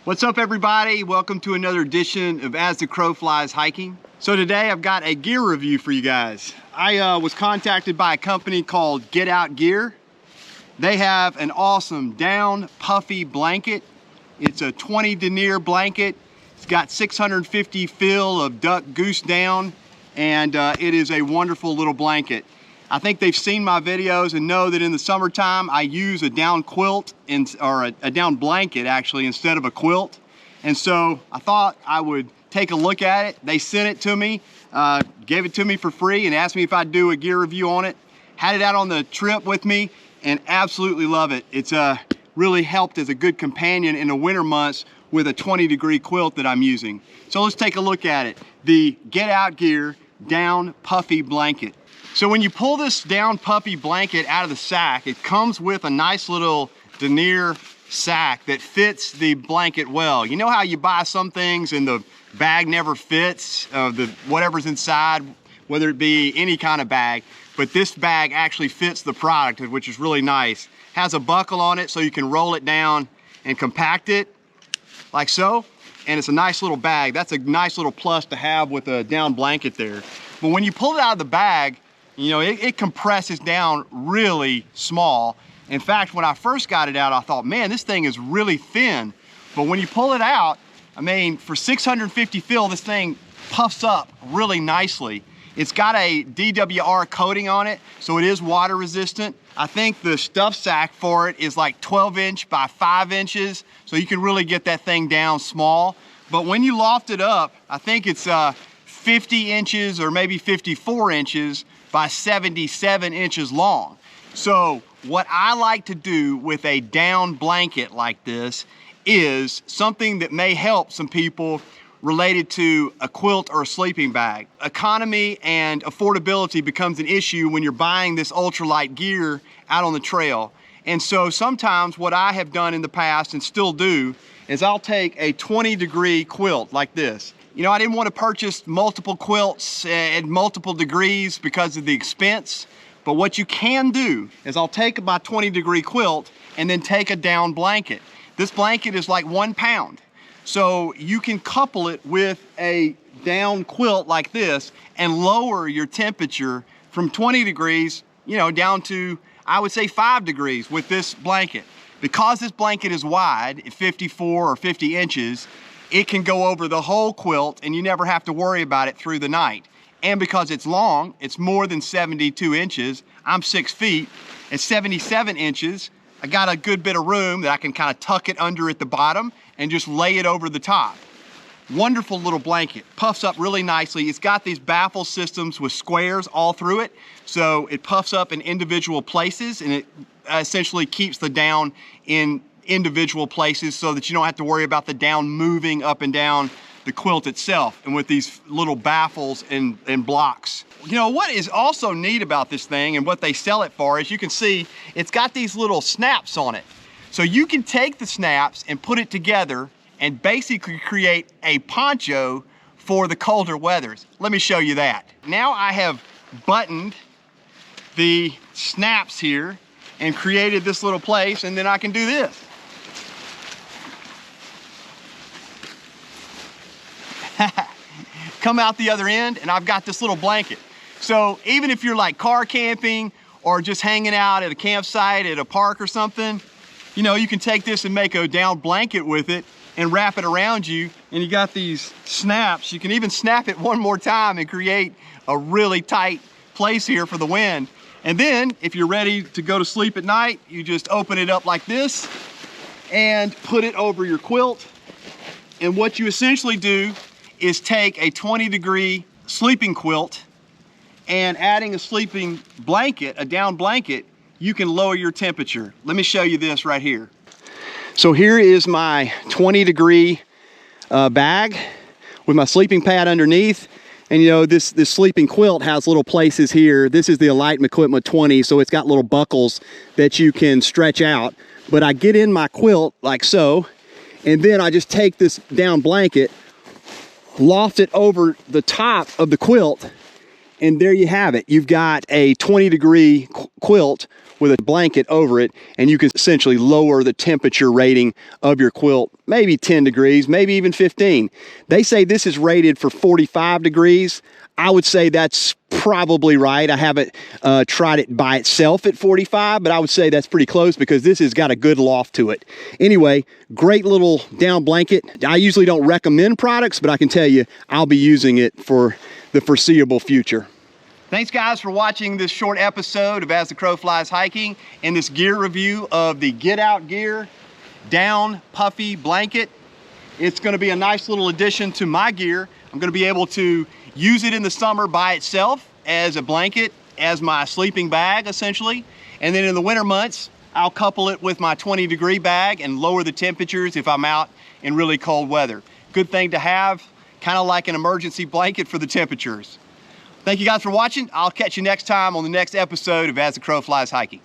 What's up, everybody? Welcome to another edition of As the Crow Flies Hiking. So today I've got a gear review for you guys. I was contacted by a company called Get Out Gear. They have an awesome down puffy blanket. It's a 20 denier blanket. It's got 650 fill of duck goose down, and it is a wonderful little blanket. I think they've seen my videos and know that in the summertime I use a down quilt or a down blanket actually instead of a quilt. And so I thought I would take a look at it. They sent it to me, gave it to me for free and asked me if I'd do a gear review on it. Had it out on the trip with me and absolutely love it. It's really helped as a good companion in the winter months with a 20-degree quilt that I'm using. So let's take a look at it. The Get Out Gear down puffy blanket. So when you pull this down puffy blanket out of the sack, it comes with a nice little denier sack that fits the blanket well. You know how you buy some things and the bag never fits, whatever's inside, whether it be any kind of bag, but this bag actually fits the product, which is really nice. Has a buckle on it so you can roll it down and compact it like so, and it's a nice little bag. That's a nice little plus to have with a down blanket there. But when you pull it out of the bag, you know, it compresses down really small. In fact, when I first got it out, I thought, man, this thing is really thin. But when you pull it out, I mean, for 650 fill, this thing puffs up really nicely. It's got a DWR coating on it, so it is water resistant. I think the stuff sack for it is like 12 inch by 5 inches, so you can really get that thing down small. But when you loft it up, I think it's 50 inches or maybe 54 inches by 77 inches long. So what I like to do with a down blanket like this is something that may help some people related to a quilt or a sleeping bag. Economy and affordability becomes an issue when you're buying this ultralight gear out on the trail. And so sometimes what I have done in the past and still do is I'll take a 20-degree quilt like this. You know, I didn't want to purchase multiple quilts at multiple degrees because of the expense, but what you can do is I'll take my 20-degree quilt and then take a down blanket. This blanket is like 1 pound. So you can couple it with a down quilt like this and lower your temperature from 20 degrees, you know, down to, I would say 5 degrees with this blanket. Because this blanket is wide, at 54 or 50 inches, it can go over the whole quilt and you never have to worry about it through the night. And because it's long, it's more than 72 inches. I'm 6 feet. At 77 inches, I got a good bit of room that I can kind of tuck it under at the bottom and just lay it over the top. Wonderful little blanket, puffs up really nicely. It's got these baffle systems with squares all through it, so it puffs up in individual places and it essentially keeps the down in individual places so that you don't have to worry about the down moving up and down the quilt itself, and with these little baffles and blocks. You know, what is also neat about this thing and what they sell it for, as you can see, it's got these little snaps on it. So you can take the snaps and put it together and basically create a poncho for the colder weathers. Let me show you that. Now I have buttoned the snaps here and created this little place, and then I can do this. Come out the other end and I've got this little blanket. So even if you're like car camping or just hanging out at a campsite at a park or something, you know, you can take this and make a down blanket with it and wrap it around you, and you got these snaps. You can even snap it one more time and create a really tight place here for the wind. And then if you're ready to go to sleep at night, you just open it up like this and put it over your quilt. And what you essentially do is take a 20-degree sleeping quilt and adding a sleeping blanket, a down blanket, you can lower your temperature. Let me show you this right here. So here is my 20-degree bag with my sleeping pad underneath. And you know, this sleeping quilt has little places here. This is the Alighting Equipment 20, so it's got little buckles that you can stretch out. But I get in my quilt like so, and then I just take this down blanket, loft it over the top of the quilt, and there you have it. You've got a 20-degree quilt with a blanket over it, and you can essentially lower the temperature rating of your quilt, maybe 10 degrees, maybe even 15. They say this is rated for 45 degrees. I would say that's probably right. I haven't tried it by itself at 45, but I would say that's pretty close because this has got a good loft to it. Anyway, great little down blanket. I usually don't recommend products, but I can tell you I'll be using it for the foreseeable future. Thanks guys for watching this short episode of As the Crow Flies Hiking and this gear review of the Get Out Gear Down Puffy blanket. It's going to be a nice little addition to my gear. I'm going to be able to use it in the summer by itself as a blanket, as my sleeping bag essentially. And then in the winter months, I'll couple it with my 20-degree bag and lower the temperatures if I'm out in really cold weather. Good thing to have, kind of like an emergency blanket for the temperatures. Thank you guys for watching. I'll catch you next time on the next episode of As the Crow Flies Hiking.